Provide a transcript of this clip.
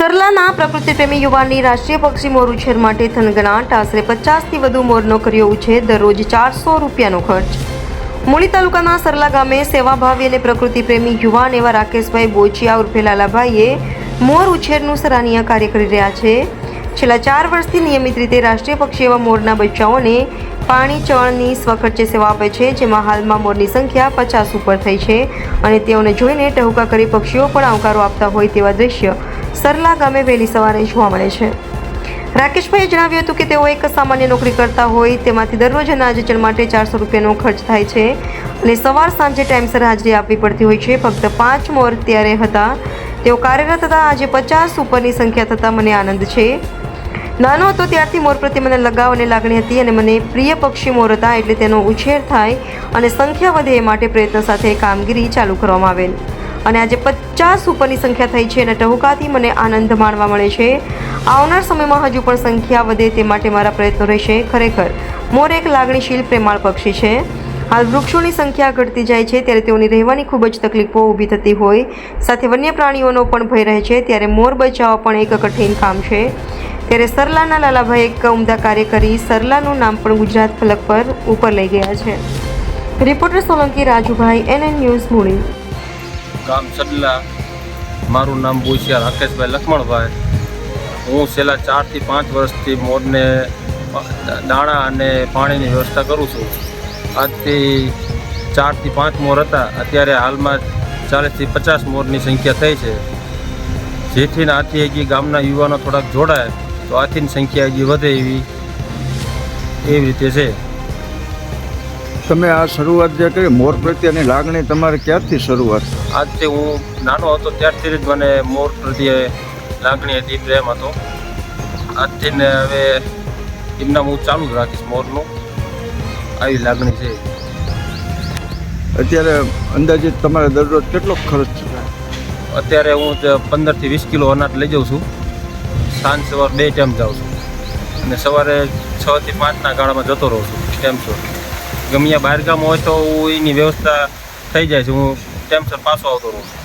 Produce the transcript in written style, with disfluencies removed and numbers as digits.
સરલાના પ્રકૃતિપ્રેમી યુવાનની રાષ્ટ્રીય પક્ષી મોર ઉછેર માટે થનગનાટ. આશરે 50થી વધુ મોરનો કર્યો ઉછેર. દરરોજ 400 રૂપિયાનો ખર્ચ. મૂળી તાલુકાના સરલા ગામે સેવાભાવી અને પ્રકૃતિપ્રેમી યુવાન એવા રાકેશભાઈ બોચિયા ઉર્ફે લાલાભાઈએ મોર ઉછેરનું સરાહનીય કાર્ય કરી રહ્યા છે. છેલ્લા 4 વર્ષથી નિયમિત રીતે રાષ્ટ્રીય પક્ષી એવા મોરના બચ્ચાઓને પાણી ચણની સ્વખર્ચે સેવા આપે છે, જેમાં હાલમાં મોરની સંખ્યા 50 ઉપર થઈ છે અને તેઓને જોઈને ટહુકા કરી પક્ષીઓ પણ આવકારો આપતા હોય તેવા દ્રશ્ય સરલા ગામે વહેલી સવારે જોવા મળે છે. રાકેશભાઈએ જણાવ્યું હતું કે તેઓ એક સામાન્ય નોકરી કરતા હોય તેમાંથી દરરોજ અનાજ ચણ માટે 400 રૂપિયાનો ખર્ચ થાય છે અને સવાર સાંજે ટાઈમસર હાજરી આપવી પડતી હોય છે. ફક્ત 5 મોર ત્યારે હતા તેઓ કાર્યરત હતા. આજે 50 ઉપરની સંખ્યા થતાં મને આનંદ છે. નાનો હતો ત્યારથી મોર પ્રત્યે મને લગાવ અને લાગણી હતી અને મને પ્રિય પક્ષી મોર હતા, એટલે તેનો ઉછેર થાય અને સંખ્યા વધે એ માટે પ્રયત્ન સાથે કામગીરી ચાલુ કરવામાં આવેલ અને આજે 50 ઉપરની સંખ્યા થઈ છે અને ટહુકાથી મને આનંદ માણવા મળે છે. આવનાર સમયમાં હજુ પણ સંખ્યા વધે તે માટે મારા પ્રયત્નો રહેશે. ખરેખર મોર એક લાગણીશીલ પ્રેમાળ પક્ષી છે. હાલ વૃક્ષોની સંખ્યા ઘટતી જાય છે ત્યારે તેઓની રહેવાની ખૂબ જ તકલીફો ઊભી થતી હોય, સાથે વન્ય પ્રાણીઓનો પણ ભય રહે છે, ત્યારે મોર બચાવવા પણ એક કઠિન કામ છે. ત્યારે સરલાના લાલાભાઈ એક ઉમદા કાર્ય કરી સરલાનું નામ પણ ગુજરાત ફલક પર ઉપર લઈ ગયા છે. Reporter Solanki Rajubhai, NN news, Muli. ગામ સડલા. મારું નામ બોચિયા રાકેશભાઈ લક્ષ્મણભાઈ. હું છેલ્લા 4 થી 5 વર્ષથી મોરને દાણા અને પાણીની વ્યવસ્થા કરું છું. આજથી 4 થી 5 મોર હતા, અત્યારે હાલમાં 40 થી 50 મોરની સંખ્યા થઈ છે. જેથી આથી હજી ગામના યુવાનો થોડાક જોડાય તો આથી સંખ્યા હજી વધે એવી રીતે છે. તમે આ શરૂઆત જે કરી મોર પ્રત્યેની લાગણી તમારે ક્યારથી શરૂઆત? આજથી હું નાનો હતો ત્યારથી જ મને મોર પ્રત્યે લાગણી હતી, પ્રેમ હતો. આજથી ને હવે એમના હું ચાલુ જ રાખીશ મોરનું, આવી લાગણી છે. અત્યારે અંદાજિત તમારે દરરોજ કેટલો ખર્ચ છે? અત્યારે હું 15 થી 20 કિલો અનાજ લઈ જાઉં છું. સાંજ સવાર 2 ટાઈમ જાઉં છું અને સવારે 6 થી 5ના ગાળામાં જતો રહું છું ટાઈમસર. ગમે ત્યાં બહારગામ હોય તો એની વ્યવસ્થા થઈ જાય છે, હું ટાઈમસર પાછો આવતો રહું છું.